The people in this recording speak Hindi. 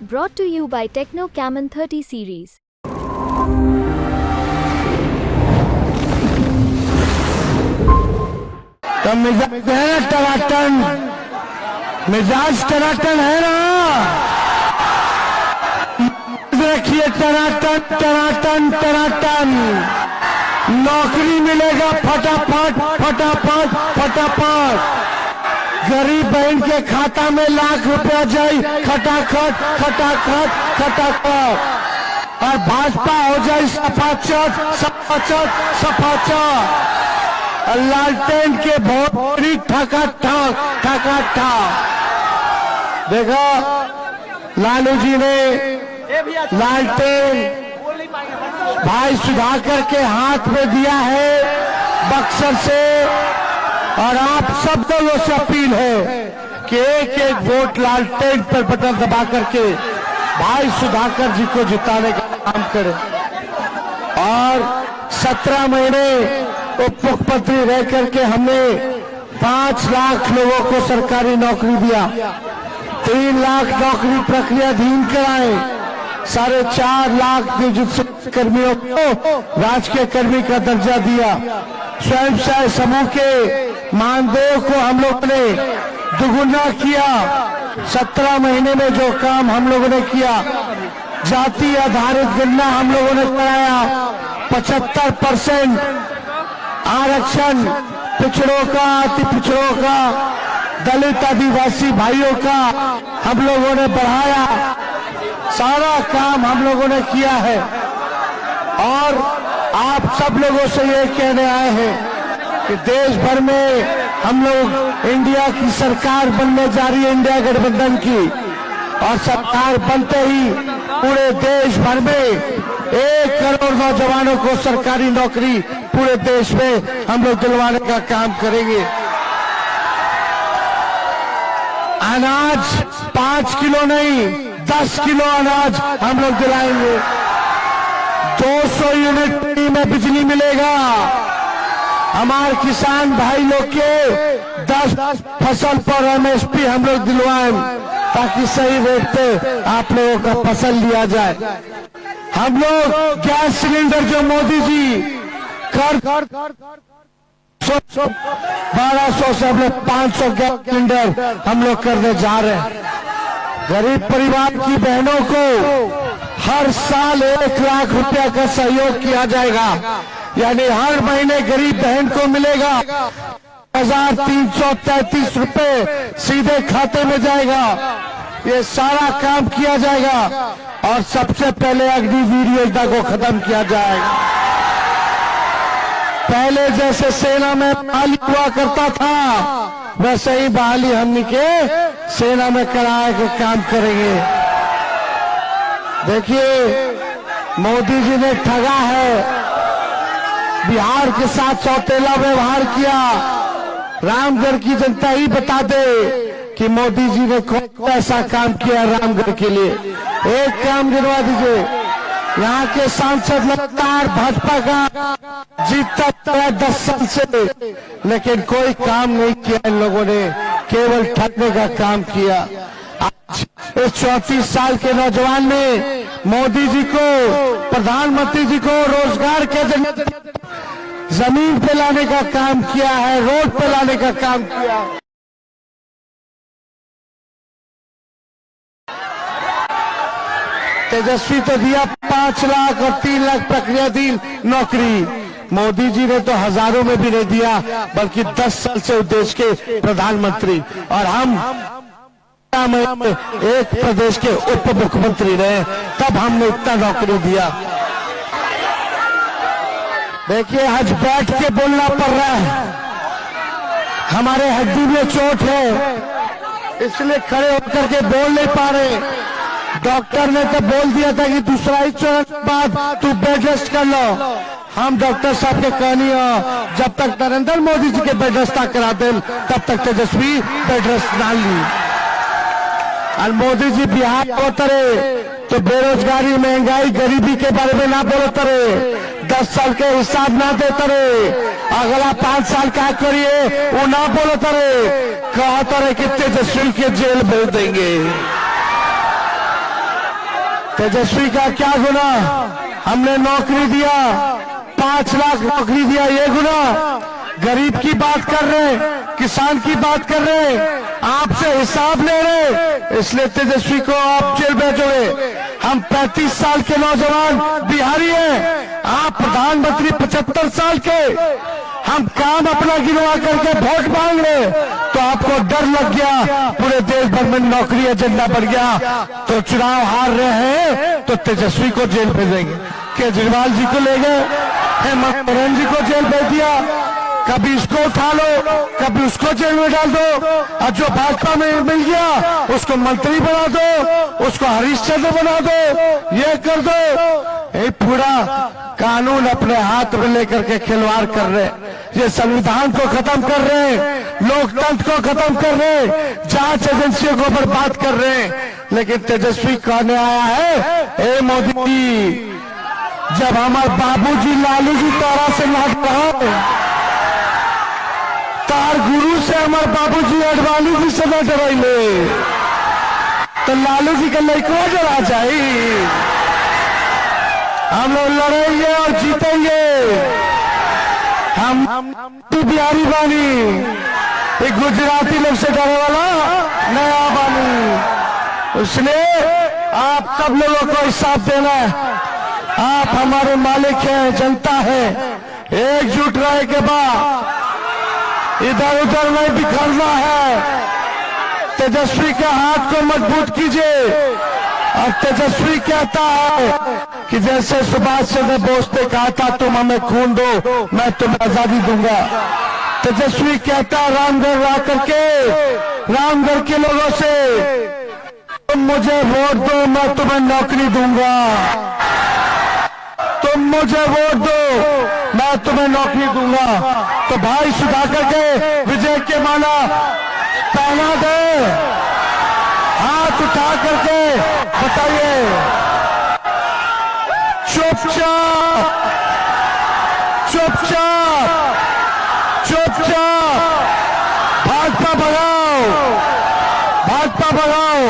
Brought to you by Techno Camon 30 series. तो मिजाज है ना टनाटन, मिजाज टनाटन है ना, रखिए टनाटन टनाटन टनाटन। नौकरी मिलेगा फटाफट फटाफट फटाफट। गरीब बहन के खाता में लाख रुपया जाए खटाखट खटाखट खटाखट। और भाजपा हो जाए सफाचट सफाचट सफाचट। लालटेन के भोरी ठका ठक ठका ठक। देखो लालू जी ने लालटेन भाई सुधाकर के हाथ में दिया है बक्सर से। और आप सब लोगों से अपील है कि एक एक वोट लालटेन पर बटन दबा करके भाई सुधाकर जी को जिताने का काम करें। और 17 महीने उप मुख्यमंत्री रह करके हमने 5 लाख लोगों को सरकारी नौकरी दिया, 3 लाख नौकरी प्रक्रियाधीन कराए, 4.5 लाख नियुक्त कर्मियों को राजकीय कर्मी का दर्जा दिया। स्वयं सहायता समूह के मानदेय को हम लोगों ने दुगुना किया। 17 महीने में जो काम हम लोगों ने किया, जाति आधारित गणना हम लोगों ने कराया। 75% आरक्षण पिछड़ों का, अति पिछड़ों का, दलित आदिवासी भाइयों का हम लोगों ने बढ़ाया। सारा काम हम लोगों ने किया है। और आप सब लोगों से ये कहने आए हैं कि देश भर में हम लोग इंडिया की सरकार बनने जा रही है, इंडिया गठबंधन की। और सरकार बनते ही पूरे देश भर में 1 करोड़ नौजवानों को सरकारी नौकरी पूरे देश में हम लोग दिलवाने का काम करेंगे। अनाज 5 किलो नहीं 10 किलो अनाज हम लोग दिलाएंगे। 200 यूनिट में बिजली मिलेगा। हमारे किसान भाई लोग के 10 फसल पर MSP हम लोग दिलवाएं ताकि सही रेट पे आप लोगों का फसल लिया जाए। हम लोग गैस सिलेंडर जो मोदी जी कर 1200 से हम लोग 500 गैस सिलेंडर हम लोग करने जा रहे हैं। गरीब परिवार की बहनों को हर साल 1 लाख रुपया का सहयोग किया जाएगा। यानी हर महीने गरीब बहन को मिलेगा 1333 रुपए सीधे खाते में जाएगा। ये सारा काम किया जाएगा। और सबसे पहले अग्निवीर योजना को खत्म किया जाएगा। पहले जैसे सेना में बहाली हुआ करता था, वैसे ही बहाली हमनी के सेना में कराए के काम करेंगे। देखिए मोदी जी ने ठगा है, बिहार के साथ सौतेला व्यवहार किया। रामगढ़ की जनता ही बता दे कि मोदी जी ने कौन ऐसा काम किया रामगढ़ के लिए। एक काम गिनवा दीजिए। यहाँ के सांसद लगातार भाजपा का जीतता है 10 साल से, लेकिन कोई काम नहीं किया इन लोगों ने, केवल ठगने का काम किया। आज इस 34 साल के नौजवान ने मोदी जी को, प्रधानमंत्री जी को रोजगार के जमीन पे लाने का काम किया है, रोड पे लाने का काम किया। तेजस्वी तो दिया 5 लाख और 3 लाख प्रक्रियाधीन नौकरी। मोदी जी ने तो हजारों में भी नहीं दिया, बल्कि 10 साल से देश के प्रधानमंत्री। और हम एक प्रदेश के उप मुख्यमंत्री रहे, तब हमने इतना नौकरी दिया। देखिए आज बैठ के बोलना पड़ रहा है, हमारे हड्डी में चोट है, इसलिए खड़े होकर के बोल नहीं पा रहे। डॉक्टर ने तो बोल दिया था कि दूसरा ही चरण के बाद तू बेड रेस्ट कर लो। हम डॉक्टर साहब के कहनी हो, जब तक नरेंद्र मोदी जी के बेड रेस्ट करा दे तब तक तेजस्वी बेड रेस्ट ना ली। और मोदी जी बिहार होते रहे तो बेरोजगारी, महंगाई, गरीबी के बारे में ना बोलते रहे, 10 साल के हिसाब ना देते रहे, अगला 5 साल क्या करिए वो ना बोलते रहे, कहते रहे कि तेजस्वी के जेल भेज देंगे। तेजस्वी का क्या गुना? हमने नौकरी दिया, 5 लाख नौकरी दिया, ये गुना? गरीब की बात कर रहे, किसान की बात कर रहे, आपसे हिसाब ले रहे, इसलिए तेजस्वी को आप जेल भेजोगे। हम 35 साल के नौजवान बिहारी हैं, आप प्रधानमंत्री 75 साल के। हम काम अपना गिनवा करके वोट मांग रहे, तो आपको डर लग गया, पूरे देश भर में नौकरी एजेंडा बढ़ गया, तो चुनाव हार रहे हैं तो तेजस्वी को जेल भेजेंगे। केजरीवाल जी को ले गए, हेमंत सोरेन जी को जेल भेज दिया, कभी इसको उठा लो, कभी उसको जेल में डाल दो, और जो भाजपा में मिल गया उसको मंत्री बना दो, उसको हरीश चंद्र बना दो, ये कर दो। ये पूरा कानून अपने हाथ में लेकर के खिलवाड़ कर रहे, ये संविधान को खत्म कर रहे, लोकतंत्र को खत्म कर रहे, जांच एजेंसियों को बर्बाद कर रहे। लेकिन तेजस्वी कहने आया है, ए मोदी जी, जब हमारे बाबूजी लालू जी तोरा से नाच रहा, तार गुरु से हमारे बाबूजी अडवाणी जी से न डराइले, तो लालू जी का लड़का डरा चाहिए। हम लोग लड़ेंगे और जीतेंगे। हम बिहारी बानी, एक गुजराती लोग से डरे वाला नया बानी, इसलिए आप सब लोगों को हिसाब देना है। आप हमारे मालिक हैं, जनता है, एकजुट रहे के बाद इधर उधर नहीं बिखरना है। तेजस्वी के हाथ को मजबूत कीजिए। और तेजस्वी कहता है कि जैसे सुभाष चंद्र बोस ने कहा था, तुम हमें खून दो, मैं तुम्हें आजादी दूंगा। तेजस्वी कहता है रामगढ़ ला करके, रामगढ़ के लोगों से, तुम मुझे वोट दो, मैं तुम्हें नौकरी दूंगा। तुम मुझे वोट दो, मैं तुम्हें नौकरी दूंगा। तो भाई सुधाकर के विजय के माला पहना दे, हाथ उठा करके बताइए, चुपचाप चुपचाप चुपचाप भाजपा भगाओ, भाजपा भगाओ।